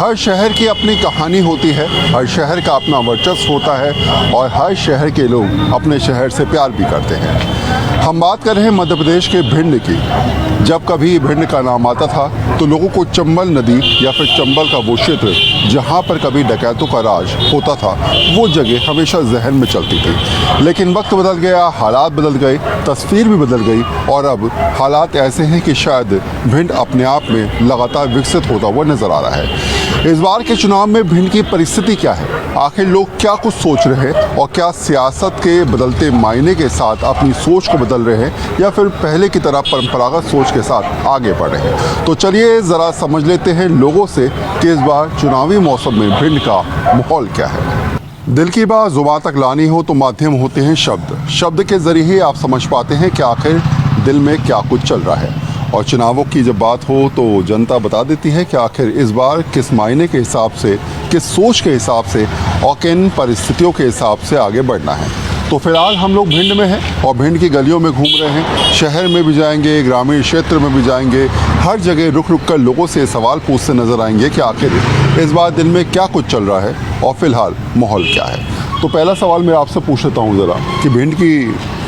हर शहर की अपनी कहानी होती है, हर शहर का अपना वर्चस्व होता है और हर शहर के लोग अपने शहर से प्यार भी करते हैं। हम बात कर रहे हैं मध्य प्रदेश के भिंड की। जब कभी भिंड का नाम आता था तो लोगों को चंबल नदी या फिर चंबल का वो क्षेत्र जहाँ पर कभी डकैतों का राज होता था वो जगह हमेशा जहन में चलती थी। लेकिन वक्त बदल गया, हालात बदल गए, तस्वीर भी बदल गई और अब हालात ऐसे हैं कि शायद भिंड अपने आप में लगातार विकसित होता हुआ नजर आ रहा है। इस बार के चुनाव में भिंड की परिस्थिति क्या है, आखिर लोग क्या कुछ सोच रहे हैं और क्या सियासत के बदलते मायने के साथ अपनी सोच को बदल रहे हैं या फिर पहले की तरह परंपरागत सोच के साथ आगे बढ़ रहे हैं। तो चलिए ज़रा समझ लेते हैं लोगों से कि इस बार चुनावी मौसम में भिंड का माहौल क्या है। दिल की बात जुबान तक लानी हो तो माध्यम होते हैं शब्द। शब्द के जरिए ही आप समझ पाते हैं कि आखिर दिल में क्या कुछ चल रहा है। और चुनावों की जब बात हो तो जनता बता देती है कि आखिर इस बार किस मायने के हिसाब से, किस सोच के हिसाब से और किन परिस्थितियों के हिसाब से आगे बढ़ना है। तो फिलहाल हम लोग भिंड में हैं और भिंड की गलियों में घूम रहे हैं। शहर में भी जाएंगे, ग्रामीण क्षेत्र में भी जाएंगे, हर जगह रुक रुक कर लोगों से सवाल पूछते नजर आएंगे कि आखिर इस बार दिल में क्या कुछ चल रहा है और फिलहाल माहौल क्या है। तो पहला सवाल मैं आपसे पूछ लेता हूँ ज़रा कि भिंड की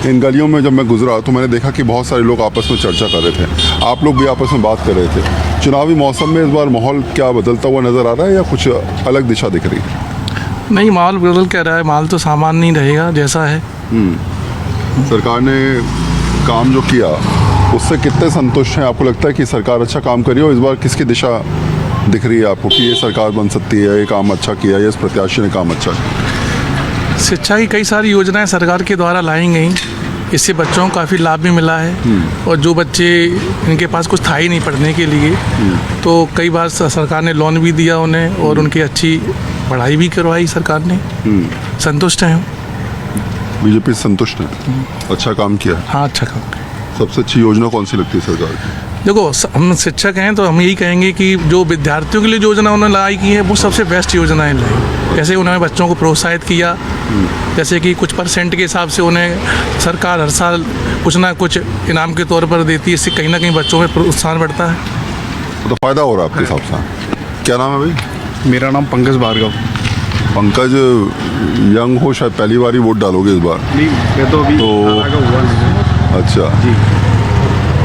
इन गलियों में जब मैं गुजरा तो मैंने देखा कि बहुत सारे लोग आपस में चर्चा कर रहे थे, आप लोग भी आपस में बात कर रहे थे। चुनावी मौसम में इस बार माहौल क्या बदलता हुआ नज़र आ रहा है या कुछ अलग दिशा दिख रही है? नहीं, माहौल बदल क्या रहा है, माहौल तो सामान्य ही रहेगा जैसा है। सरकार ने काम जो किया उससे कितने संतुष्ट हैं? आपको लगता है कि सरकार अच्छा काम करी हो? इस बार किसकी दिशा दिख रही है आपको कि ये सरकार बन सकती है, ये काम अच्छा किया, ये इस प्रत्याशी ने काम अच्छा किया? शिक्षा की कई सारी योजनाएं सरकार के द्वारा लाई गई, इससे बच्चों को काफ़ी लाभ भी मिला है। और जो बच्चे इनके पास कुछ था ही नहीं पढ़ने के लिए तो कई बार सरकार ने लोन भी दिया उन्हें और उनकी अच्छी पढ़ाई भी करवाई सरकार ने। संतुष्ट हैं। बीजेपी संतुष्ट है, अच्छा काम किया है। हाँ, अच्छा काम किया। सबसे अच्छी योजना कौन सी लगती है सरकार की? देखो, हम शिक्षक हैं तो हम यही कहेंगे कि जो विद्यार्थियों के लिए योजना उन्होंने लाई की है वो सबसे बेस्ट योजनाएं लाई। जैसे उन्होंने बच्चों को प्रोत्साहित किया, जैसे कि कुछ परसेंट के हिसाब से उन्हें सरकार हर साल कुछ ना कुछ इनाम के तौर पर देती है, इससे कहीं ना कहीं बच्चों में प्रोत्साहन बढ़ता है। तो फ़ायदा हो रहा है आपके हिसाब से? क्या नाम है भाई? मेरा नाम पंकज भार्गव। पंकज, यंग हो, शायद पहली बार ही वोट डालोगे इस बार? नहीं, मैं तो अभी 18 का हुआ नहीं। अच्छा जी।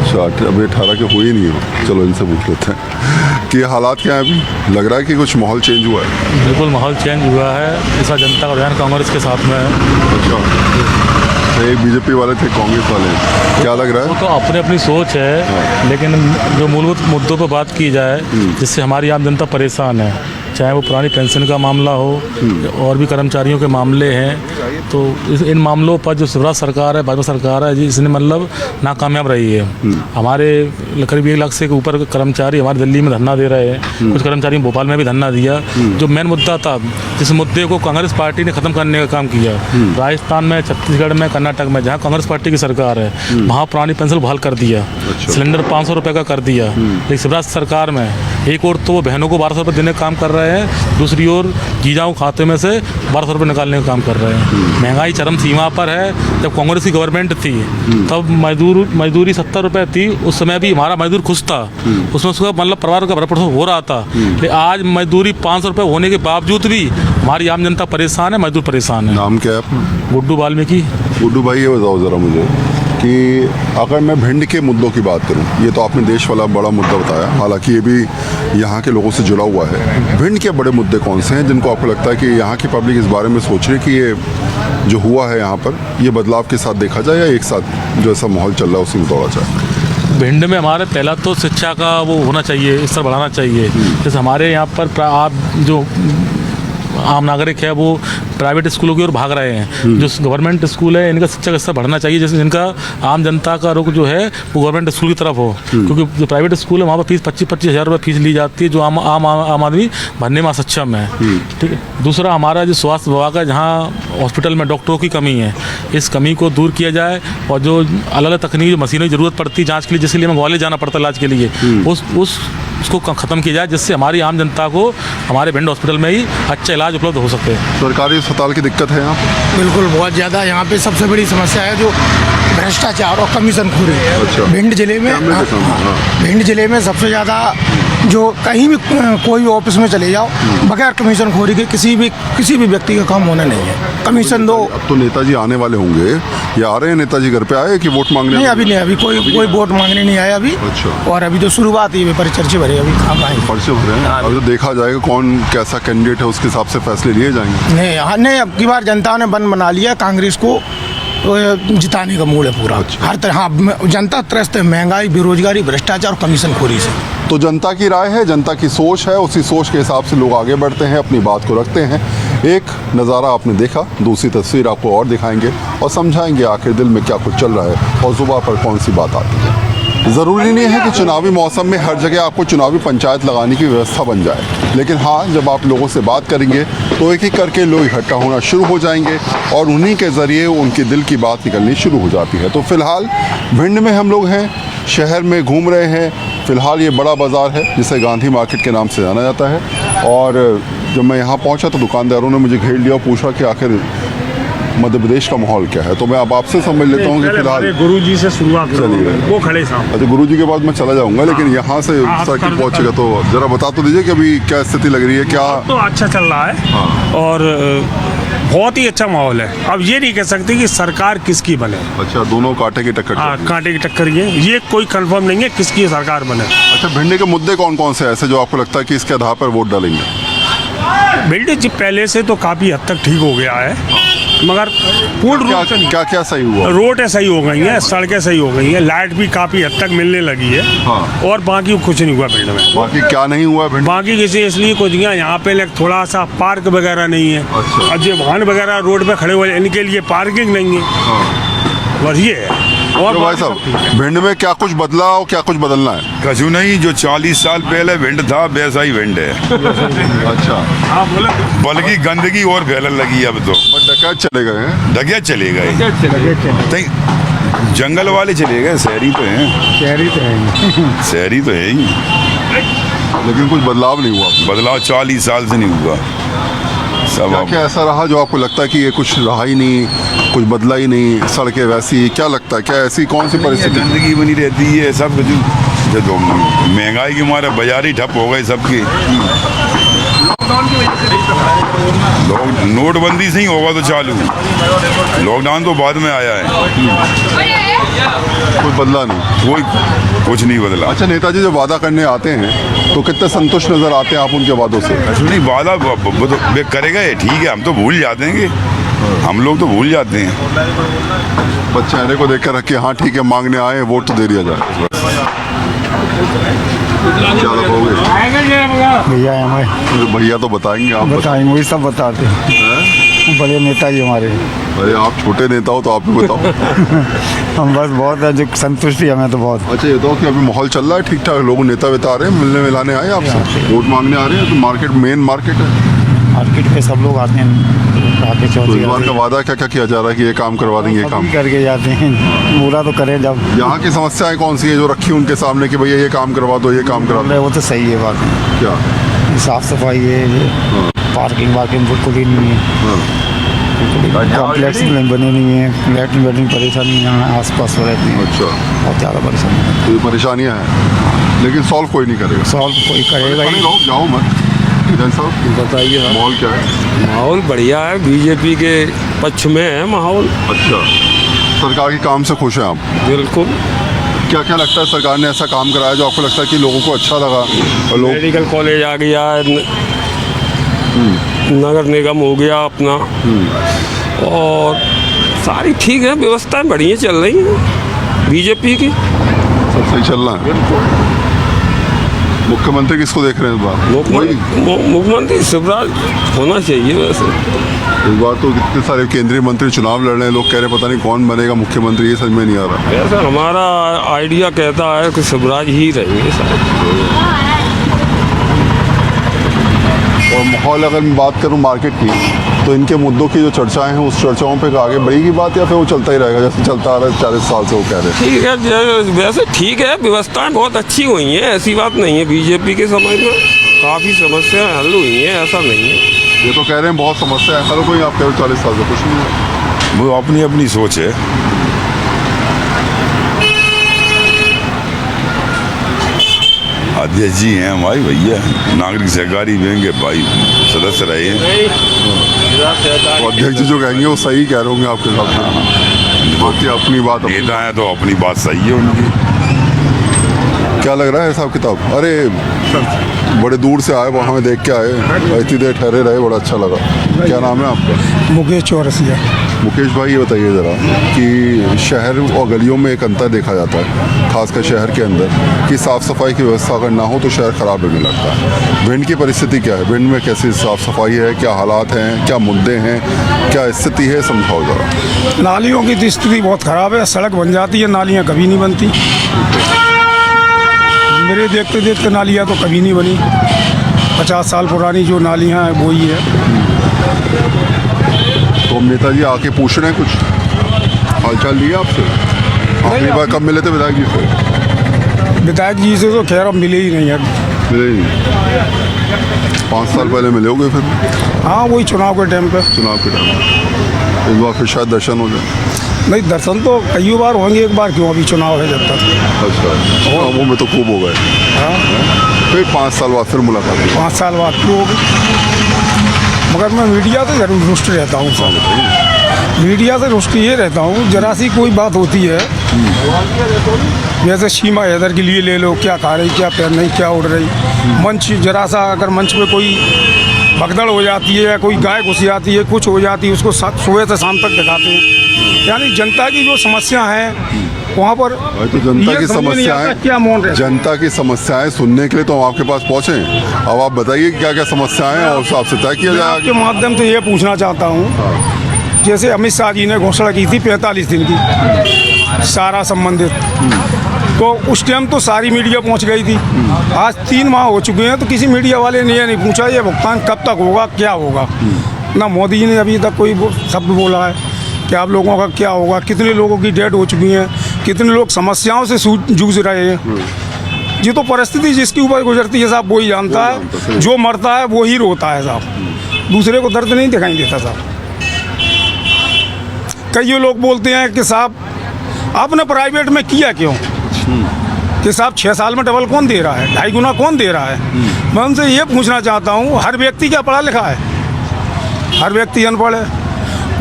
अच्छा, अभी 18 के हुए ही नहीं हो। चलो इनसे पूछ लेते हैं कि हालात क्या है अभी? लग रहा है कि कुछ माहौल चेंज हुआ है? बिल्कुल माहौल चेंज हुआ है। इस बार जनता का रुझान कांग्रेस के साथ में है। अच्छा, एक बीजेपी वाले थे, कांग्रेस वाले हैं, क्या लग रहा है? वो तो अपनी अपनी सोच है, लेकिन जो मूलभूत मुद्दों पर बात की जाए जिससे हमारी आम जनता परेशान है, चाहे वो पुरानी पेंशन का मामला हो और भी कर्मचारियों के मामले हैं, तो इन मामलों पर जो शिवराज सरकार है, भाजपा सरकार है, इसने मतलब नाकामयाब रही है। हमारे करीब 1 लाख से ऊपर कर्मचारी हमारे दिल्ली में धरना दे रहे हैं, कुछ कर्मचारी भोपाल में भी धरना दिया। जो मेन मुद्दा था, जिस मुद्दे को कांग्रेस पार्टी ने ख़त्म करने का काम किया, राजस्थान में, छत्तीसगढ़ में, कर्नाटक में, जहाँ कांग्रेस पार्टी की सरकार है, वहाँ पुरानी पेंशन बहाल कर दिया। सिलेंडर 500 रुपये का कर दिया। लेकिन शिवराज सरकार में एक और तो वो बहनों को 1200 रुपये देने का काम कर रहे हैं, दूसरी ओर जीजाओं खाते में से 1200 रुपये निकालने का काम कर रहे हैं। महंगाई चरम सीमा पर है। जब कांग्रेस की गवर्नमेंट थी तब मजदूरी 70 रुपये थी, उस समय भी हमारा मजदूर खुश था, उसमें उसका मतलब परिवार का भरण हो रहा था। लेकिन आज मजदूरी 500 रुपये होने के बावजूद भी हमारी आम जनता परेशान है, मजदूर परेशान है। नाम क्या है आपका? गुड्डू वाल्मीकि। गुड्डू भाई, ये बताओ ज़रा मुझे कि अगर मैं भिंड के मुद्दों की बात करूं, ये तो आपने देश वाला बड़ा मुद्दा बताया, हालांकि ये भी यहाँ के लोगों से जुड़ा हुआ है। भिंड के बड़े मुद्दे कौन से हैं जिनको आपको लगता है कि यहाँ की पब्लिक इस बारे में सोच रही है कि ये जो हुआ है यहाँ पर, ये बदलाव के साथ देखा जाए या एक साथ जो ऐसा माहौल चल रहा है उसी में दौड़ा जाए? भिंड में हमारे पहला तो शिक्षा का वो होना चाहिए, स्तर बढ़ाना चाहिए। जैसे हमारे यहाँ पर आप जो आम नागरिक है वो प्राइवेट स्कूलों की ओर भाग रहे हैं। जो गवर्नमेंट स्कूल है इनका शिक्षा का स्तर बढ़ना चाहिए, जैसे जिनका आम जनता का रुख जो है वो गवर्नमेंट स्कूल की तरफ हो। क्योंकि जो प्राइवेट स्कूल है वहाँ पर फीस 25-25 हज़ार रुपये फीस ली जाती है, जो आम आदमी भरने में सक्षम है। ठीक है। दूसरा, हमारा जो स्वास्थ्य विभाग है, जहाँ हॉस्पिटल में डॉक्टरों की कमी है, इस कमी को दूर किया जाए और जो अलग अलग तकनीकी मशीनों की ज़रूरत पड़ती है जाँच के लिए, जिसके लिए हमें ग्वालियर जाना पड़ता है इलाज के लिए, उसको ख़त्म किया जाए, जिससे हमारी आम जनता को हमारे भिंड हॉस्पिटल में ही अच्छा इलाज उपलब्ध हो सके। सरकारी अस्पताल की दिक्कत है यहाँ? बिल्कुल, बहुत ज़्यादा। यहाँ पे सबसे बड़ी समस्या है जो भ्रष्टाचार और कमीशन खोरी। अच्छा। भिंड जिले में सबसे ज़्यादा जो कहीं भी कोई ऑफिस में चले जाओ, बगैर कमीशन खोरी के किसी भी व्यक्ति का काम होना नहीं है। कमीशन दो। अब तो नेताजी आने वाले होंगे, या आ रहे हैं नेताजी घर पे आए कि वोट मांगने? नहीं, अभी नहीं, अभी कोई वोट मांगने नहीं आया अभी। अच्छा। और अभी तो शुरुआत ही है, परिचर्चे भरे अभी कहाँ आएंगे। पर्चे भरे हैं, अभी तो देखा जाएगा कौन कैसा कैंडिडेट है, उसके हिसाब से फैसले लिए जाएंगे। नहीं, अब की बार जनता ने मन बना लिया कांग्रेस को जिताने का मूड है पूरा। हर तरह, हाँ, जनता त्रस्त है महंगाई, बेरोजगारी, भ्रष्टाचार और कमीशन खोरी से। तो जनता की राय है, जनता की सोच है, उसी सोच के हिसाब से लोग आगे बढ़ते हैं, अपनी बात को रखते हैं। एक नज़ारा आपने देखा, दूसरी तस्वीर आपको और दिखाएंगे और समझाएंगे आखिर दिल में क्या कुछ चल रहा है और जुबान पर कौन सी बात आती है। ज़रूरी नहीं है कि चुनावी मौसम में हर जगह आपको चुनावी पंचायत लगाने की व्यवस्था बन जाए, लेकिन हाँ, जब आप लोगों से बात करेंगे तो एक एक करके लोग इकट्ठा होना शुरू हो जाएंगे और उन्हीं के ज़रिए उनके दिल की बात निकलनी शुरू हो जाती है। तो फ़िलहाल भिंड में हम लोग हैं, शहर में घूम रहे हैं। फ़िलहाल ये बड़ा बाज़ार है जिसे गांधी मार्केट के नाम से जाना जाता है, और जब मैं यहाँ पहुँचा तो दुकानदारों ने मुझे घेर लिया और पूछा कि आखिर मध्य प्रदेश का माहौल क्या है। तो मैं अब आपसे समझ लेता हूँ कि फिलहाल गुरु जी से शुरुआत चलिए, वो खड़े साहब। अच्छा, गुरु जी के बाद मैं चला जाऊँगा, लेकिन यहाँ से सर्किट पहुँचेगा तो ज़रा बता तो दीजिए कि अभी क्या स्थिति लग रही है, क्या? तो अच्छा चल रहा है। हाँ। और बहुत ही अच्छा माहौल है। अब ये नहीं कह सकते कि सरकार किसकी बने। अच्छा, दोनों कांटे की टक्कर चल हाँ, रही है। कांटे की टक्कर ये कोई कंफर्म नहीं है किसकी सरकार बने। अच्छा, भिंडी के मुद्दे कौन कौन से ऐसे जो आपको लगता है कि इसके आधार पर वोट डालेंगे? बिल्डिंग जी पहले से तो काफ़ी हद तक ठीक हो गया है, मगर पूर्ण रूप से नहीं। क्या क्या सही हुआ? रोडें सही हो गई हैं, सड़कें सही हो गई हैं, लाइट भी काफ़ी हद तक मिलने लगी है। हाँ। और बाकी कुछ नहीं हुआ भिंड में। बाकी क्या नहीं हुआ भिंडी? बाकी किसी इसलिए कुछ नहीं है, यहाँ पे थोड़ा सा पार्क वगैरह नहीं है। अच्छा। और जो वाहन वगैरह रोड पे खड़े हुए इनके लिए पार्किंग नहीं है। हाँ। बस ये है। और तो भाई साहब, भिंड में क्या कुछ बदला और क्या कुछ बदलना है? कछु नहीं, जो 40 साल पहले भिंड था वैसा ही भिंड है। अच्छा, हाँ बोले। बल्कि गंदगी और फैलने लगी अब तो। पर डकैत चले गए हैं। डकिया चले गए, जंगल वाले चले गए, शहरी तो हैं। शहरी तो है ही, लेकिन कुछ बदलाव नहीं हुआ। बदलाव 40 साल से नहीं हुआ। सब क्या अब क्या ऐसा रहा जो आपको लगता है कि ये कुछ रहा ही नहीं, कुछ बदला ही नहीं, सड़कें वैसी, क्या लगता है, क्या ऐसी कौन सी परिस्थिति? गंदगी बनी रहती है सब कुछ। जो महंगाई के मारे बाजार ही ठप हो गए सबके। नोटबंदी से ही होगा तो चालू, लॉकडाउन तो बाद में आया है। कुछ बदला नहीं, कोई कुछ नहीं बदला। अच्छा, नेताजी जब वादा करने आते हैं तो कितने संतुष्ट नजर आते हैं आप उनके वादों से? नहीं, वादा वो तो वे करेगा, ठीक है, हम तो भूल जाते हैं, हम लोग तो भूल जाते हैं। बस चेहरे को देखकर रखिए, हाँ ठीक है, मांगने आए, वोट तो दे दिया जाए। क्या लगाओगे? भैया है हमारे, अरे भैया तो बताएंगे, आप बताएंगे, वही सब बताते हैं। हैं? बड़े नेता जी हमारे। अरे आप छोटे नेता हो तो आप भी बताओ। हम बस बहुत है जो संतुष्टि हमें तो बहुत। अच्छा, ये तो कि अभी माहौल चल रहा है ठीक ठाक, लोग नेता वेता आ रहे हैं, मिलने मिलाने आए आपसे, वोट मांगने आ रहे हैं, तो मार्केट मेन मार्केट है, मार्केट पे सब लोग आते हैं, आके तो चौथी इस बार का वादा क्या क्या किया जा रहा है कि ये काम करवा देंगे, ये काम? करके जाते हैं, पूरा तो करें जब। यहाँ की समस्याएं कौन सी है जो रखी उनके सामने कि भैया ये काम करवा दो, ये काम करवा दो? वो तो सही है बात, क्या? साफ सफाई है, पार्किंग वार्किंग बिल्कुल ही नहीं है, कॉम्प्लेक्स में बने नहीं है, लैट्रिन वैट्रिन परेशानी यहाँ आस पास हो रहती है, अच्छा, बहुत ज़्यादा परेशानी है। तो ये परेशानियाँ हैं, लेकिन सॉल्व कोई नहीं करेगा। सॉल्व कोई करेगा खड़े ही। रहो, जाओ मत। जैन साहब बताइए। माहौल क्या है? माहौल बढ़िया है, बीजेपी के पक्ष में है माहौल। अच्छा, सरकार के काम से खुश हैं आप? बिल्कुल। क्या क्या लगता है सरकार ने ऐसा काम कराया जो आपको लगता है कि लोगों को अच्छा लगा? और लोग मेडिकल कॉलेज आ गया, नगर निगम हो गया अपना, और सारी ठीक है, व्यवस्थाएं बढ़िया चल रही हैं बीजेपी की। सब सही चल रहा है। मुख्यमंत्री किसको देख रहे हैं इस बार? मुख्यमंत्री शिवराज होना चाहिए वैसे। इस बार तो कितने सारे केंद्रीय मंत्री चुनाव लड़ रहे हैं, लोग कह रहे पता नहीं कौन बनेगा मुख्यमंत्री, ये समझ में नहीं आ रहा। वैसे हमारा आइडिया कहता है कि शिवराज ही रहेंगे शायद। और माहौल अगर मैं बात करूं मार्केट की, तो इनके मुद्दों की जो चर्चाएं हैं उस चर्चाओं पे आगे बढ़ेगी बात, या फिर वो चलता ही रहेगा जैसे चलता आ रहा है 40 साल से, वो कह रहे हैं? ठीक है, वैसे ठीक है, व्यवस्थाएं बहुत अच्छी हुई हैं, ऐसी बात नहीं है। बीजेपी के समय में काफ़ी समस्याएं हल हुई हैं, ऐसा नहीं है। ये तो कह रहे हैं बहुत समस्या है, हर कोई आप कह रहे हो 40 साल से कुछ नहीं है। वो अपनी अपनी सोच है। यस जी हैं हमारी भैया, नागरिक सहकारी बैंक के भाई सदस्य रहे हैं। तो अध्यक्ष जी जो कहेंगे वो सही कह रहे होंगे आपके साथ, बाकी अपनी बात नेता है तो अपनी बात सही है उनकी। क्या लग रहा है हिसाब किताब? अरे बड़े दूर से आए, वहाँ में देख के आए, इतनी देर ठहरे रहे, बड़ा अच्छा लगा। क्या नाम है आपका? मुकेश चौरसिया। मुकेश भाई ये बताइए ज़रा कि शहर और गलियों में एक अंतर देखा जाता है, खासकर शहर के अंदर, कि साफ़ सफाई की व्यवस्था अगर ना हो तो शहर ख़राब लगने लगता है। भिंड की परिस्थिति क्या है? भिंड में कैसी साफ़ सफाई है, क्या हालात हैं, क्या मुद्दे हैं, क्या स्थिति है, समझाओ ज़रा। नालियों की तो स्थिति बहुत ख़राब है, सड़क बन जाती है, नालियाँ कभी नहीं बनती। मेरे देखते देखते नालियाँ तो कभी नहीं बनी। 50 साल पुरानी जो नालियाँ हैं वो ही है। तो नेताजी आके पूछ रहे हैं कुछ हालचाल लिया आपसे? आखिरी बार कब मिले थे विधायक जी से? विधायक जी से तो खैर अब मिले ही नहीं है। मिले ही नहीं। 5 साल पहले मिले होगे फिर? हाँ, वही चुनाव के टाइम पे। चुनाव के टाइम इस बार फिर शायद दर्शन हो जाए। नहीं, दर्शन तो कई बार होंगे, एक बार क्यों, अभी चुनाव है जब तक। अच्छा, चुनावों में तो खूब हो गए। हाँ, फिर 5 साल बाद फिर मुलाकात हुई। 5 साल बाद क्यों होगी। मगर मैं मीडिया से जरूर रुष्ट रहता हूँ साहब। मीडिया से रुष्ट ये रहता हूँ, जरा सी कोई बात होती है, जैसे सीमा हैदर के लिए ले लो, क्या खा रही, क्या पहन रही, क्या उड़ रही। मंच जरा सा अगर मंच पे कोई भगदड़ हो जाती है या कोई गाय घुस जाती है, कुछ हो जाती है, उसको सुबह से शाम तक दिखाते हैं। यानी जनता की जो समस्या है वहाँ पर तो जनता की समस्याएं, क्या मौन रहे। जनता की समस्याएं सुनने के लिए तो हम आपके पास पहुँचे। अब आप बताइए क्या क्या समस्याएं हैं और उस हिसाब से तय किया मैं जाएगा। आपके माध्यम से ये पूछना चाहता हूँ, जैसे अमित शाह जी ने घोषणा की थी 45 दिन की सारा संबंधित, तो उस टाइम तो सारी मीडिया पहुंच गई थी। आज 3 माह हो चुके हैं तो किसी मीडिया वाले ने ये नहीं पूछा ये भुगतान कब तक होगा, क्या होगा। ना मोदी जी ने अभी तक कोई शब्द बोला है कि आप लोगों का क्या होगा, कितने लोगों की डेथ हो चुकी है, कितने लोग समस्याओं से जूझ रहे हैं। ये तो परिस्थिति जिसके ऊपर गुजरती है साहब वो ही जानता है। जो मरता है वो ही रोता है साहब, दूसरे को दर्द नहीं दिखाई देता साहब। कई लोग बोलते हैं कि साहब आपने प्राइवेट में किया क्यों, कि साहब 6 साल में डबल कौन दे रहा है, 2.5 गुना कौन दे रहा है। मैं उनसे ये पूछना चाहता हूँ, हर व्यक्ति क्या पढ़ा लिखा है? हर व्यक्ति अनपढ़ है।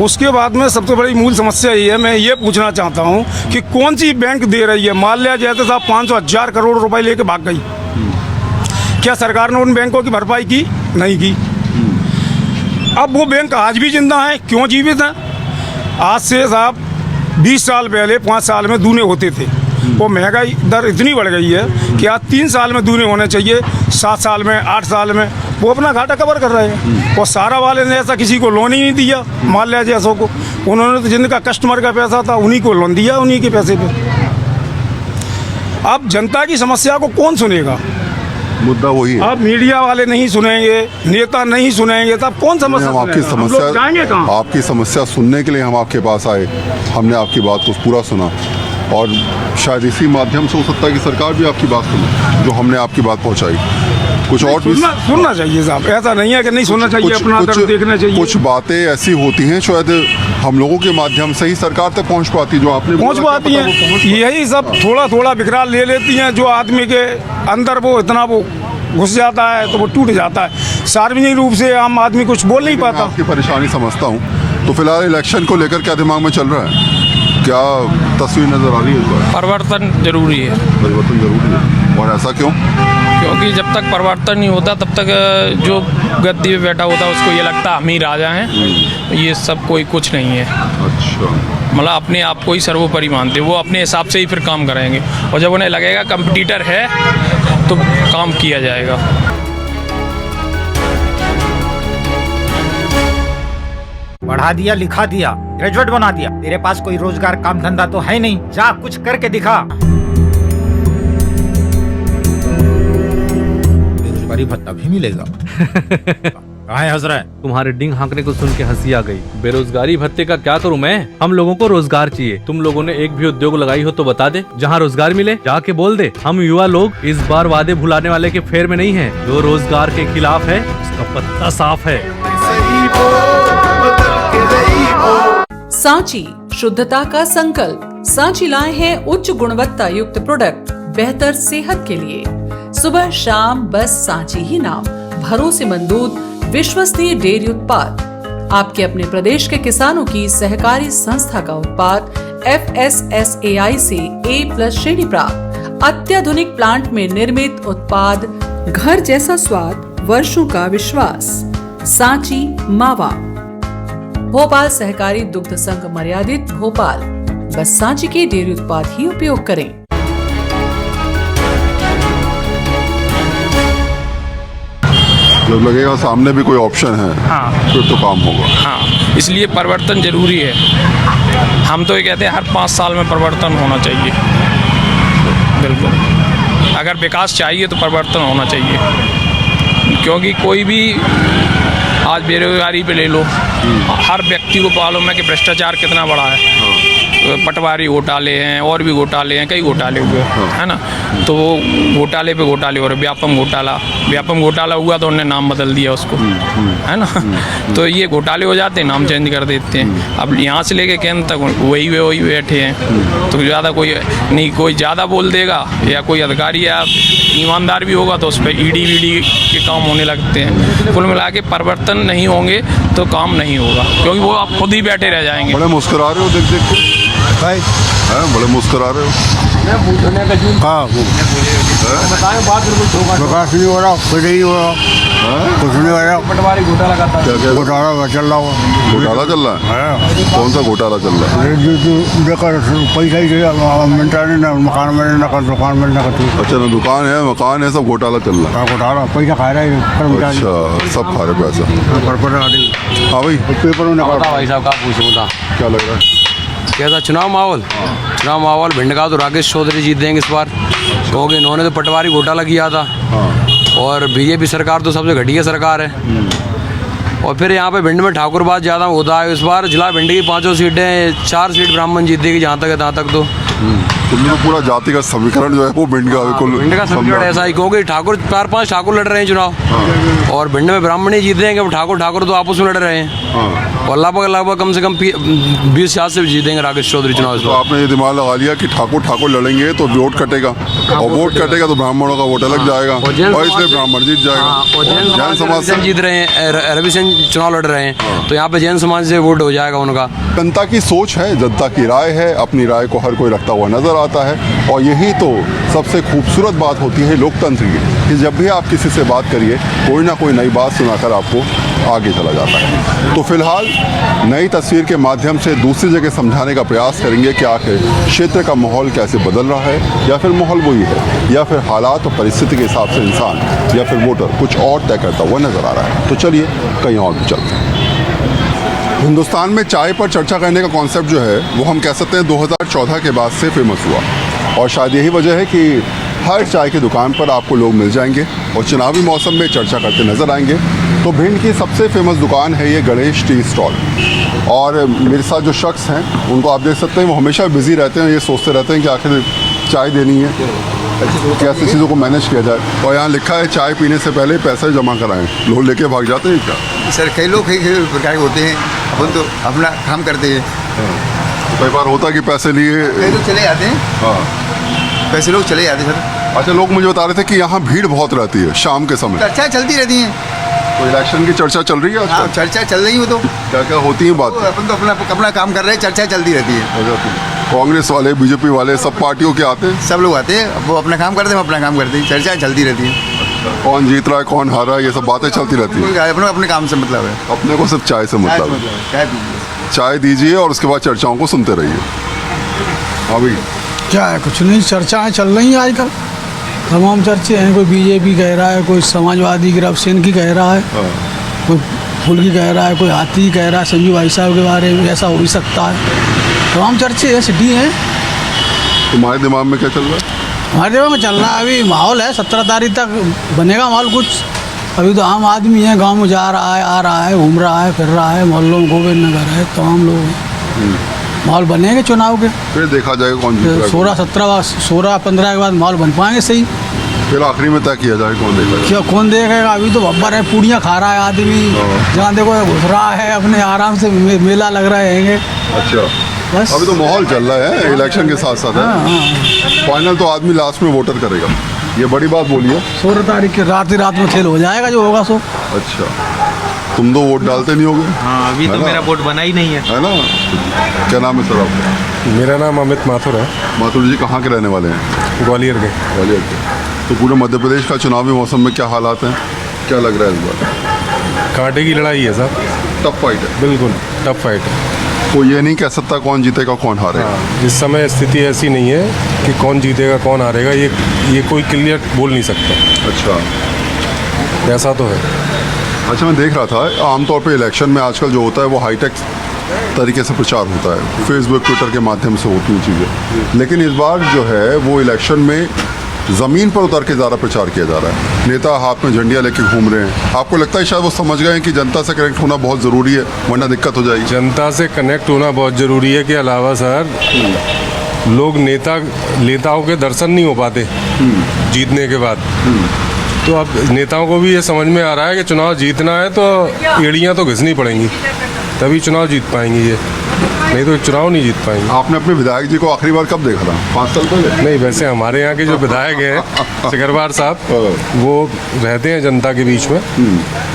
उसके बाद में सबसे बड़ी मूल समस्या ये है, मैं ये पूछना चाहता हूँ कि कौन सी बैंक दे रही है। मान लिया जाए तो साहब 500,000 करोड़ रुपए लेके भाग गई, क्या सरकार ने उन बैंकों की भरपाई की? नहीं की। अब वो बैंक आज भी जिंदा है, क्यों जीवित है? आज से साहब 20 साल पहले 5 साल में दूने होते थे। वो महंगाई दर इतनी बढ़ गई है कि आज 3 साल में दूने होने चाहिए, 7 साल में, 8 साल में। वो अपना घाटा कवर कर रहे हैं। और सारा वाले ने ऐसा किसी को लोन ही नहीं दिया, मान लिया जैसों को। उन्होंने तो जिनका कस्टमर का पैसा था उन्हीं को लोन दिया, उन्हीं के पैसे पे। अब जनता की समस्या को कौन सुनेगा? मुद्दा वही है। अब मीडिया वाले नहीं सुनेंगे, नेता नहीं सुनेंगे, तब कौन समस्या हम आपकी सुनेगा? हम लोग जाएंगे कहाँ? आपकी समस्या सुनने के लिए हम आपके पास आए, हमने आपकी बात को पूरा सुना और शायद इसी माध्यम से हो सकता है कि सरकार भी आपकी बात सुने जो हमने आपकी बात पहुंचाई। कुछ और भी सुनना चाहिए साहब, ऐसा नहीं है कि नहीं सुनना चाहिए, अपना दर्द देखना चाहिए। कुछ बातें ऐसी होती हैं शायद हम लोगों के माध्यम से ही सरकार तक पहुंच पाती, जो आपने पहुंच पाती हैं। यही सब थोड़ा थोड़ा विकराल ले लेती हैं, जो आदमी के अंदर वो इतना वो घुस जाता है तो वो टूट जाता है। सार्वजनिक रूप से आम आदमी कुछ बोल नहीं पाता। आपकी परेशानी समझता हूँ। तो फिलहाल इलेक्शन को लेकर क्या दिमाग में चल रहा है, क्या तस्वीर नजर आ रही है इस बार? परिवर्तन जरूरी है। परिवर्तन जरूरी है, और ऐसा क्यों? क्योंकि जब तक परिवर्तन नहीं होता तब तक जो गद्दी पे बैठा होता है उसको ये लगता है हम ही राजा हैं। ये सब कोई कुछ नहीं है। अच्छा, मतलब अपने आप को ही सर्वोपरि मानते, वो अपने हिसाब से ही फिर काम करेंगे। और जब उन्हें लगेगा कंपटीटर है तो काम किया जाएगा। पढ़ा दिया, लिखा दिया, ग्रेजुएट बना दिया, तेरे पास कोई रोजगार काम धंधा तो है नहीं, जा कुछ करके दिखा। बेरोजगारी भत्ता भी मिलेगा। कहाँ है हंस रहा है? तुम्हारे डिंग हाँकने को सुन के हंसी आ गई। बेरोजगारी भत्ते का क्या करूं मैं? हम लोगों को रोजगार चाहिए। तुम लोगों ने एक भी उद्योग लगाई हो तो बता दे, जहां रोजगार मिले जाके बोल दे। हम युवा लोग इस बार वादे भुलाने वाले के फेर में नहीं है। जो रोजगार के खिलाफ है उसका पत्ता साफ है। सांची, शुद्धता का संकल्प। सांची लाए हैं उच्च गुणवत्ता युक्त प्रोडक्ट, बेहतर सेहत के लिए। सुबह शाम बस सांची ही नाम, भरोसेमंद दूध, विश्वसनीय डेयरी उत्पाद। आपके अपने प्रदेश के किसानों की सहकारी संस्था का उत्पाद FSSAI से A+ श्रेणी प्राप्त, अत्याधुनिक प्लांट में निर्मित उत्पाद, घर जैसा स्वाद, वर्षों का विश्वास। सांची मावा। भोपाल सहकारी दुग्ध संघ मर्यादित, भोपाल। बस सांची के डेयरी उत्पाद ही उपयोग करें। जब लगेगा सामने भी कोई ऑप्शन है, हाँ, फिर तो काम होगा। हाँ, इसलिए परिवर्तन जरूरी है। हम तो ये कहते हैं हर 5 साल में परिवर्तन होना चाहिए। बिल्कुल, अगर विकास चाहिए तो परिवर्तन होना चाहिए, क्योंकि कोई भी आज बेरोजगारी पे ले लो, हर व्यक्ति को मालूम है कि भ्रष्टाचार कितना बड़ा है। पटवारी घोटाले हैं और भी घोटाले हैं, कई घोटाले हुए है ना। तो वो घोटाले पे घोटाले हो रहे। व्यापम घोटाला हुआ तो उन्होंने नाम बदल दिया उसको, है ना। तो ये घोटाले हो जाते हैं, नाम चेंज कर देते हैं। अब यहाँ से लेके केंद्र तक वही बैठे हैं। तो ज़्यादा कोई नहीं, कोई ज़्यादा बोल देगा या कोई अधिकारी या ईमानदार भी होगा तो उस पर ईडी के काम होने लगते हैं। कुल मिला के परिवर्तन नहीं होंगे तो काम नहीं होगा, क्योंकि वो आप खुद ही बैठे रह जाएंगे। बड़े मुस्कुरा रहे हो देख के भाई, बड़े मुस्कुरा रहे हो। हाँ, विकास नहीं हो रहा, कुछ नहीं हो रहा, कुछ नहीं हो रहा। पटवारी घोटाला करता है, क्या घोटाला चल रहा हुआ। घोटाला चल रहा है? कौन सा घोटाला चल रहा है? पैसा ही मिलता नहीं, ना मकान मिलने, ना दुकान मिलने का। अच्छा, ना दुकान है, मकान है, सब घोटाला चल रहा है। घोटाला पैसा खा रहा है। अच्छा, सब खा रहे पैसा। हाँ भाई, पेपर में भाई साहब का पूछूँ था, क्या लग रहा है? कैसा चुनाव माहौल भिंड का तो राकेश चौधरी जीत देंगे इस बार, क्योंकि इन्होंने तो पटवारी घोटाला किया था। और बीजेपी सरकार तो सबसे घटिया सरकार है। और फिर यहाँ पे भिंड में ठाकुरबाद ज़्यादा होता है। इस बार जिला भिंड की 5 सीटें, 4 सीट ब्राह्मण जीतेगी जहाँ तक है तहाँ तक। तो तुमने तो पूरा जाति का समीकरण जो है वो भिंड का भिंड का समीकरण ऐसा ही, क्योंकि ठाकुर 4-5 ठाकुर लड़ रहे हैं चुनाव, और भिंड में ब्राह्मण ही जीतेंगे। ठाकुर तो आपस में लड़ रहे हैं। और लगभग कम से कम 20 से जीतेंगे राकेश चौधरी चुनाव। तो आपने ये दिमाग लगा लिया कि ठाकुर लड़ेंगे तो वोट कटेगा, और वोट कटेगा तो ब्राह्मणों का वोट अलग जाएगा, और इसलिए ब्राह्मण जीत जाएगा। जैन समाज से जीत रहे हैं, रवि सिंह चुनाव लड़ रहे हैं, तो यहाँ पे जैन समाज से वोट हो जाएगा उनका। जनता की सोच है, जनता की राय है, अपनी राय को हर कोई रखता हुआ नजर आता है। और यही तो सबसे खूबसूरत बात होती है लोकतंत्र की, कि जब भी आप किसी से बात करिए, कोई ना कोई नई बात सुनाकर आपको आगे चला जाता है। तो फिलहाल नई तस्वीर के माध्यम से दूसरी जगह समझाने का प्रयास करेंगे कि आखिर क्षेत्र का माहौल कैसे बदल रहा है, या फिर माहौल वही है, या फिर हालात और परिस्थिति के हिसाब से इंसान या फिर वोटर कुछ और तय करता हुआ नजर आ रहा है। तो चलिए कहीं और भी चलते हैं। हिंदुस्तान में चाय पर चर्चा करने का कॉन्सेप्ट जो है वो हम कह सकते हैं 2014 के बाद से फेमस हुआ, और शायद यही वजह है कि हर चाय की दुकान पर आपको लोग मिल जाएंगे और चुनावी मौसम में चर्चा करते नजर आएंगे। तो भिंड की सबसे फेमस दुकान है ये गणेश टी स्टॉल, और मेरे साथ जो शख्स हैं उनको आप देख सकते हैं, वो हमेशा बिजी रहते हैं, ये सोचते रहते हैं कि आखिर चाय देनी है, कैसे चीज़ों को मैनेज किया जाए। और यहाँ लिखा है चाय पीने से पहले पैसे जमा कराएं, लोग लेके भाग जाते हैं क्या? सर कई लोग कई प्रकार के होते हैं, अपन तो अपना काम करते हैं। कई बार होता है कि पैसे लिए कई लोग चले जाते हैं। हाँ, पैसे लोग चले जाते हैं सर। अच्छा, लोग मुझे बता रहे थे कि यहाँ भीड़ बहुत रहती है शाम के समय। चर्चा चलती रहती है। तो इलेक्शन की चर्चा चल रही है? हाँ, चर्चा चल रही है। तो क्या क्या होती है बात? अपन तो अपना काम कर रहे हैं, चर्चा चलती रहती है। कांग्रेस वाले, बीजेपी वाले, सब पार्टियों के आते हैं, सब लोग आते हैं, वो अपना काम करते हैं, हम अपना काम करते हैं, चर्चा चलती रहती है। कौन जीत रहा है, कौन हार रहा है, ये सब बातें चलती रहती है। अपने काम से मतलब है, अपने को सिर्फ चाय से मतलब है। चाय दीजिए और उसके बाद चर्चाओं को सुनते रहिए। हाँ भाई, क्या है? कुछ नहीं, चर्चाएं चल रही हैं आजकल, तमाम चर्चे हैं। कोई बीजेपी कह रहा है, कोई समाजवादी ग्रुप सेन की कह रहा है, कोई फुल की कह रहा है, कोई हाथी कह रहा है संजू भाई साहब के बारे में, ऐसा हो भी सकता है। तमाम चर्चे हैं, सिटी हैं। तुम्हारे दिमाग में क्या चल रहा है? हमारे दिमाग में चल रहा है अभी माहौल है, 17 तारीख तक बनेगा माहौल कुछ। अभी तो आम आदमी है, गाँव में जा रहा है, आ रहा है, घूम रहा है, फिर रहा है, मोहल्लों में गोविंद नगर है, तमाम लोग। माहौल बनेंगे चुनाव के, फिर देखा जाएगा कौन जीत रहा है। 16-17-15 के बाद माहौल बन पाएंगे सही, फिर आखिरी में तय किया जाए कौन देखेगा। क्या कौन देखेगा? अभी तो बब्बर है, पूड़ियाँ खा रहा है आदमी, जहाँ देखो घुस रहा है, अपने आराम से मेला लग रहा है। अच्छा, बस। अभी तो माहौल चल रहा है इलेक्शन के साथ साथ है। फाइनल तो आदमी लास्ट में वोटर करेगा, ये बड़ी बात बोली है। 16 तारीख की रात ही रात में खेल हो जाएगा जो होगा सो। अच्छा, तुम तो वोट डालते नहीं होगे? हाँ, अभी तो मेरा वोट बना ही नहीं है ना? क्या नाम है सर आपका? मेरा नाम अमित माथुर है। माथुर जी कहाँ के रहने वाले हैं? ग्वालियर के। ग्वालियर के। तो पूरे मध्य प्रदेश का चुनावी मौसम में क्या हालात हैं, क्या लग रहा है इस बार? कांटे की लड़ाई है सर। टफ फाइट है। बिल्कुल टफ फाइट है। कोई ये नहीं कह सकता कौन जीतेगा कौन हारेगा। इस समय स्थिति ऐसी नहीं है कि कौन जीतेगा कौन हारेगा, ये कोई क्लियर बोल नहीं सकता। अच्छा, ऐसा तो है। अच्छा, मैं देख रहा था आमतौर पे इलेक्शन में आजकल जो होता है वो हाईटेक तरीके से प्रचार होता है, फेसबुक ट्विटर के माध्यम से होती हैं चीज़ें, लेकिन इस बार जो है वो इलेक्शन में ज़मीन पर उतर के ज़्यादा प्रचार किया जा रहा है। नेता हाथ में झंडियाँ लेके घूम रहे हैं। आपको लगता है शायद वो समझ गए हैं कि जनता से कनेक्ट होना बहुत ज़रूरी है, वरना दिक्कत हो जाएगी? जनता से कनेक्ट होना बहुत ज़रूरी है। के अलावा सर लोग नेताओं के दर्शन नहीं हो पाते जीतने के बाद। तो अब नेताओं को भी ये समझ में आ रहा है कि चुनाव जीतना है तो एड़ियाँ तो घिसनी पड़ेंगी, तभी चुनाव जीत पाएंगे ये, नहीं तो चुनाव नहीं जीत पाएंगे। आपने अपने विधायक जी को आखिरी बार कब देखा था? 5 साल पहले? नहीं, वैसे हमारे यहाँ के जो विधायक हैं सिकरवार साहब, वो रहते हैं जनता के बीच में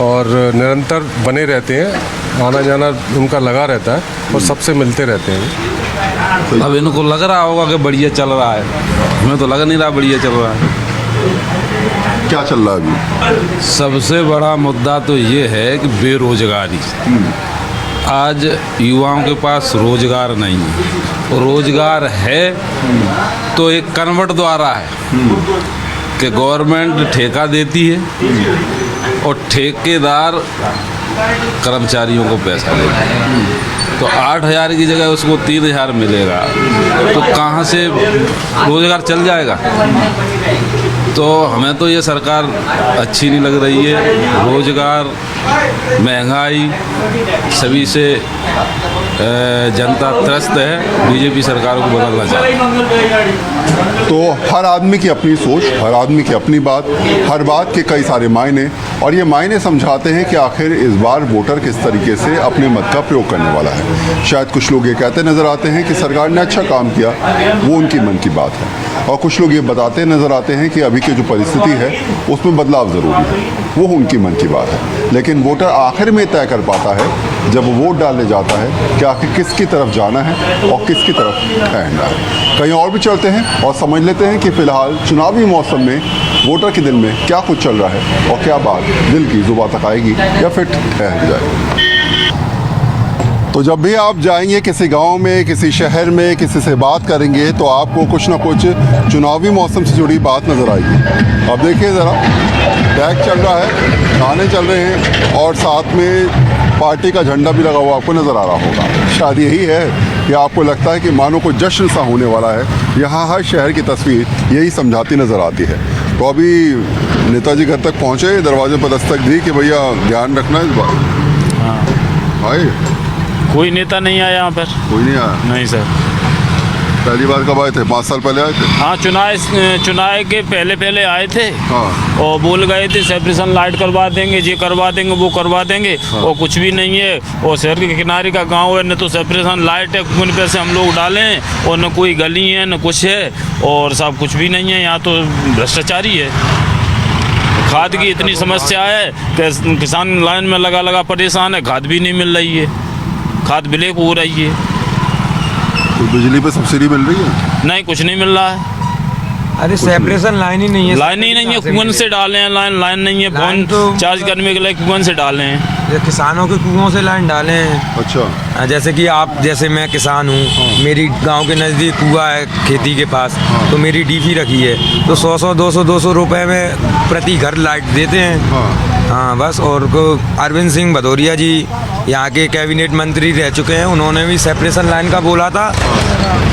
और निरंतर बने रहते हैं, आना जाना उनका लगा रहता है और सबसे मिलते रहते हैं। अब इनको लग रहा होगा कि बढ़िया चल रहा है, हमें तो लग नहीं रहा बढ़िया चल रहा है। क्या चल रहा है अभी? सबसे बड़ा मुद्दा तो ये है कि बेरोजगारी। आज युवाओं के पास रोजगार नहीं है, रोजगार है तो एक कन्वर्ट द्वारा है कि गवर्नमेंट ठेका देती है और ठेकेदार कर्मचारियों को पैसा देता है। तो 8,000 की जगह उसको 3,000 मिलेगा, तो कहाँ से रोजगार चल जाएगा? तो हमें तो ये सरकार अच्छी नहीं लग रही है। रोजगार, महंगाई सभी से जनता त्रस्त है। बीजेपी सरकार को बदलना चाहिए। तो हर आदमी की अपनी सोच, हर आदमी की अपनी बात, हर बात के कई सारे मायने, और ये मायने समझाते हैं कि आखिर इस बार वोटर किस तरीके से अपने मत का प्रयोग करने वाला है। शायद कुछ लोग ये कहते नज़र आते हैं कि सरकार ने अच्छा काम किया, वो उनकी मन की बात है, और कुछ लोग ये बताते नज़र आते हैं कि अभी की जो परिस्थिति है उसमें बदलाव ज़रूरी है, वो उनकी मन की बात है। लेकिन वोटर आखिर में तय कर पाता है जब वोट डालने जाता है कि आखिर किसकी तरफ जाना है और किसकी तरफ ठहरना है। कहीं और भी चलते हैं और समझ लेते हैं कि फ़िलहाल चुनावी मौसम में वोटर के दिल में क्या कुछ चल रहा है और क्या बात दिल की जुबां तक आएगी या फिर ठहर जाएगी। तो जब भी आप जाएंगे किसी गांव में, किसी शहर में, किसी से बात करेंगे तो आपको कुछ ना कुछ चुनावी मौसम से जुड़ी बात नज़र आएगी। अब देखिए ज़रा, टैग चल रहा है, गाने चल रहे हैं और साथ में पार्टी का झंडा भी लगा हुआ आपको नज़र आ रहा होगा। शायद यही है कि आपको लगता है कि मानो कोई जश्न सा होने वाला है। यहाँ हर शहर की तस्वीर यही समझाती नज़र आती है। तो अभी नेताजी घर तक पहुँचे, दरवाजे पर दस्तक दी कि भैया ध्यान रखना इस बार। हाँ, आए कोई नेता नहीं आया यहाँ पर? कोई नहीं आया? नहीं सर। पहली बार कब आए थे? 5 साल पहले आए थे? हाँ, चुनाव के पहले आए थे। हाँ। और बोल गए थे सेपरेशन लाइट करवा देंगे, ये करवा देंगे, वो करवा देंगे। हाँ। और कुछ भी नहीं है। और शहर के किनारे का गांव है, न तो सेपरेशन लाइट है, उन पैसे हम लोग डालें, और न कोई गली है न कुछ है, और सब कुछ भी नहीं है। यहाँ तो भ्रष्टाचारी है। खाद की इतनी समस्या है कि किसान लाइन में लगा परेशान है, खाद भी नहीं मिल रही है, खाद ब्लैक हो रही है। तो बिजली पे सब्सिडी मिल रही है? नहीं, कुछ नहीं मिल रहा है। अरे सेपरेशन लाइन ही नहीं है। लाइन ही नहीं है, कुएं से डाले हैं लाइन नहीं है। फोन तो चार्ज करने के लिए कुएं से डाले हैं। किसानों के कुओं से लाइन डाले हैं। अच्छा। जैसे कि जैसे मैं किसान हूँ। हाँ। मेरी गांव के नज़दीक कुआं है खेती के पास। हाँ। तो मेरी डीपी रखी है, तो 100-200 रुपए में प्रति घर लाइट देते हैं। हाँ बस। और अरविंद सिंह भदौरिया जी यहाँ के कैबिनेट मंत्री रह चुके हैं, उन्होंने भी सेपरेशन लाइन का बोला था।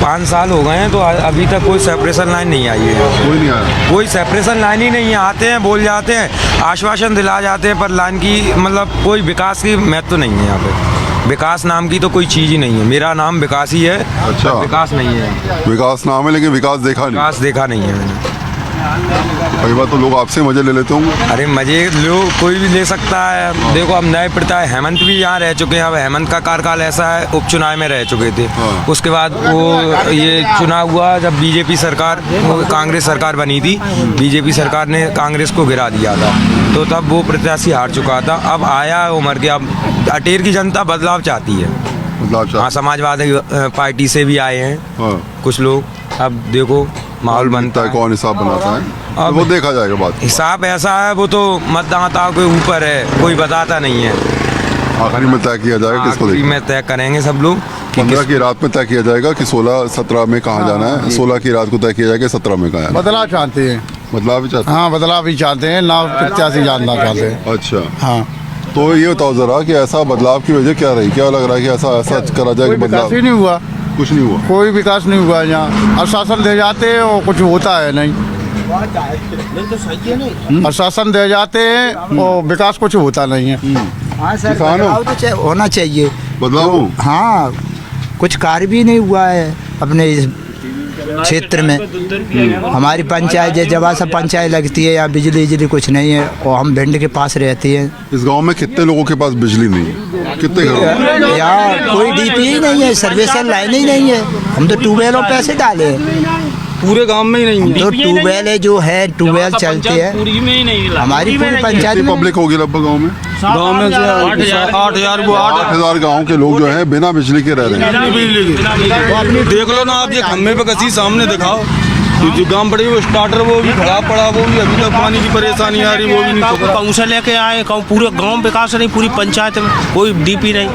5 साल हो गए हैं तो अभी तक कोई सेपरेशन लाइन नहीं आई है। कोई नहीं आया? कोई सेपरेशन लाइन ही नहीं है। आते हैं, बोल जाते हैं, आश्वासन दिला जाते हैं, पर लाइन की मतलब कोई विकास की महत्व नहीं है यहाँ पे। विकास नाम की तो कोई चीज़ ही नहीं है। मेरा नाम विकास ही है। अच्छा। विकास नहीं है। विकास नाम है लेकिन विकास देखा नहीं। विकास देखा नहीं है मैंने। कई बार तो लोग आपसे मजे ले लेते होंगे। अरे मजे लोग कोई भी ले सकता है। देखो अब नए प्रता है, हेमंत भी यहाँ रह चुके हैं। अब हेमंत का कार्यकाल ऐसा है, उपचुनाव में रह चुके थे। उसके बाद वो ये चुनाव हुआ जब बीजेपी सरकार, कांग्रेस सरकार बनी थी, बीजेपी सरकार ने कांग्रेस को गिरा दिया था, तो तब वो प्रत्याशी हार चुका था। अब आया उमर के, अब अटेर की जनता बदलाव चाहती है। हाँ, समाजवादी पार्टी से भी आए हैं कुछ लोग। अब देखो माहौल बनता है, कौन हिसाब बनाता है अब वो देखा जाएगा। बात हिसाब ऐसा है, वो तो मतदाताओं के ऊपर है, कोई बताता नहीं है। आखिरी में तय किया जाएगा किसको में तय करेंगे सब लोग। 15 की रात में तय किया जाएगा कि 16-17 में कहाँ जाना है। 16 की रात को तय किया जाएगा 17 में कहाँ। बदलाव चाहते हैं, बदलाव भी चाहते हैं। हाँ, बदलाव भी चाहते हैं, नाव प्रत्याशी जानना चाहते हैं। अच्छा, हाँ। तो ये बताओ जरा कि ऐसा बदलाव की वजह क्या रही, क्या लग रहा है कि ऐसा करा जाए कि बदलाव नहीं हुआ, कुछ नहीं हुआ, कोई विकास नहीं हुआ यहाँ। आश्वासन दे जाते हैं और कुछ होता है नहीं। आश्वासन दे जाते हैं और विकास कुछ होता नहीं है। हाँ सर, बदलाव तो होना चाहिए। बदलाव, हाँ, कुछ कार्य भी नहीं हुआ है अपने इस क्षेत्र में। हमारी पंचायत जवासा पंचायत लगती है, यहाँ बिजली कुछ नहीं है और हम भिंड के पास रहते हैं। इस गांव में कितने लोगों के पास बिजली नहीं है? कितने घरों? यहाँ कोई डीपी ही नहीं है, सर्वेशन लाइन ही नहीं है। हम तो ट्यूबवेलों पैसे डाले हैं, पूरे गांव में ही नहीं है। तो ट्यूबवेल जो है, ट्यूबवेल चलते हैं हमारी पूरी पंचायत में। पब्लिक होगी लगभग गाँव में? गाँव में 8,000 गाँव के लोग जो हैं बिना बिजली के रह रहे हैं। देख लो ना आप, ये खम्भे पे कसी सामने दिखाओ, जो गांव बड़ी वो स्टार्टर वो भी खराब पड़ा, वो भी अभी तक पानी की परेशानी आ रही, वो भी नहीं। काउंसिल लेके आए, पूरे गांव विकास नहीं, पूरी पंचायत में कोई डीपी नहीं।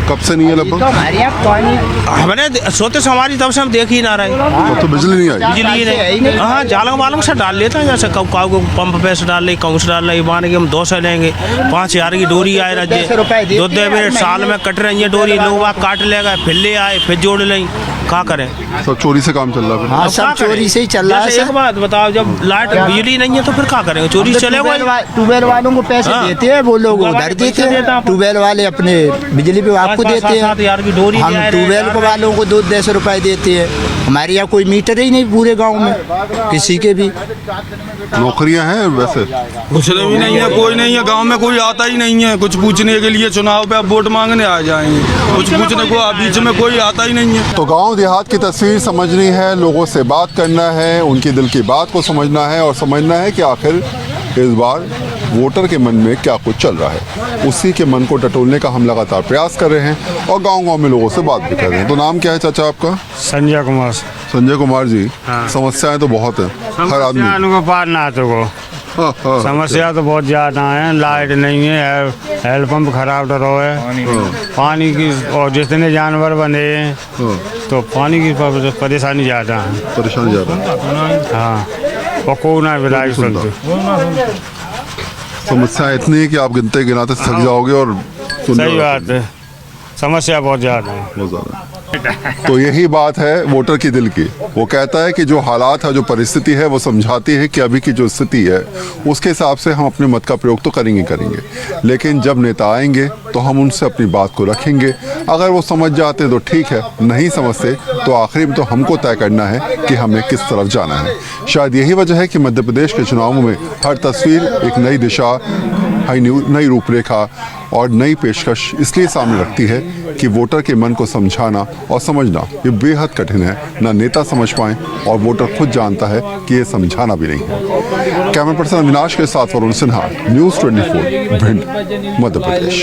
कब से नहीं है लगभग? हमने सोते समारी तब से हम देख ही ना रहे। तो बिजली नहीं आई? बिजली नहीं। हाँ, जालंग वालंग से डाल लेते हैं, जैसे काऊ को पंप पे से डाल ले, काउंस डाल ले, मान के हम 200 लेंगे, 5,000 की डोरी आए रजे, 2 मिनट साल में कट रही है डोरी, लोग काट लेगा, फिर ले आए, फिर जोड़ लें, क्या करें? सब चोरी से काम चल रहा है। हाँ, सब चोरी से ही चल रहा है। एक बात बताओ, जब लाइट बिजली नहीं है तो फिर क्या करेंगे? चोरी चलेगा। ट्यूबवेल वालों को पैसे देते हैं, वो लोग उधर देते हैं। ट्यूबवेल वाले अपने बिजली विभाग को देते हैं, हम ट्यूबवेल वालों को 200 रुपए देते हैं। हमारे यहाँ कोई मीटर ही नहीं पूरे गांव में, किसी के भी। नौकरियां हैं वैसे कुछ भी नहीं है, कोई नहीं है गांव में, कोई आता ही नहीं है कुछ पूछने के लिए। चुनाव पे अब वोट मांगने आ जाएंगे, कुछ पूछने को बीच में कोई आता ही नहीं है। तो गांव देहात की तस्वीर समझनी है, लोगों से बात करना है, उनके दिल की बात को समझना है और समझना है कि आखिर इस बार वोटर के मन में क्या कुछ चल रहा है। उसी के मन को टटोलने का हम लगातार प्रयास कर रहे हैं और गांव-गांव में लोगों से बात भी कर रहे हैं। तो नाम क्या है चाचा आपका? संजय कुमार। संजय कुमार जी, समस्याएं तो बहुत है, हर आदमी समस्या तो बहुत ज़्यादा है। लाइट नहीं है, हेल पंप खराब डरो है, पानी की, और जितने जानवर बंधे हैं तो पानी की परेशानी ज़्यादा है। परेशानी ज़्यादा, हाँ, और कोई ना विलायक सुनते। समस्या इतनी है कि आप गिनते गिनाते थक जाओगे। और सही बात है, समस्या बहुत ज़्यादा है, बहुत ज़्यादा। तो यही बात है वोटर की दिल की। वो कहता है कि जो हालात है, जो परिस्थिति है, वो समझाती है कि अभी की जो स्थिति है उसके हिसाब से हम अपने मत का प्रयोग तो करेंगे, लेकिन जब नेता आएंगे तो हम उनसे अपनी बात को रखेंगे। अगर वो समझ जाते तो ठीक है, नहीं समझते तो आखिरी में तो हमको तय करना है कि हमें किस तरफ जाना है। शायद यही वजह है कि मध्य प्रदेश के चुनावों में हर तस्वीर एक नई दिशा, नई रूपरेखा और नई पेशकश इसलिए सामने रखती है कि वोटर के मन को समझाना और समझना ये बेहद कठिन है। ना नेता समझ पाएं और वोटर खुद जानता है कि ये समझाना भी नहीं है। कैमरा पर्सन अविनाश के साथ वरुण सिन्हा, न्यूज़ 24, भिंड, मध्य प्रदेश।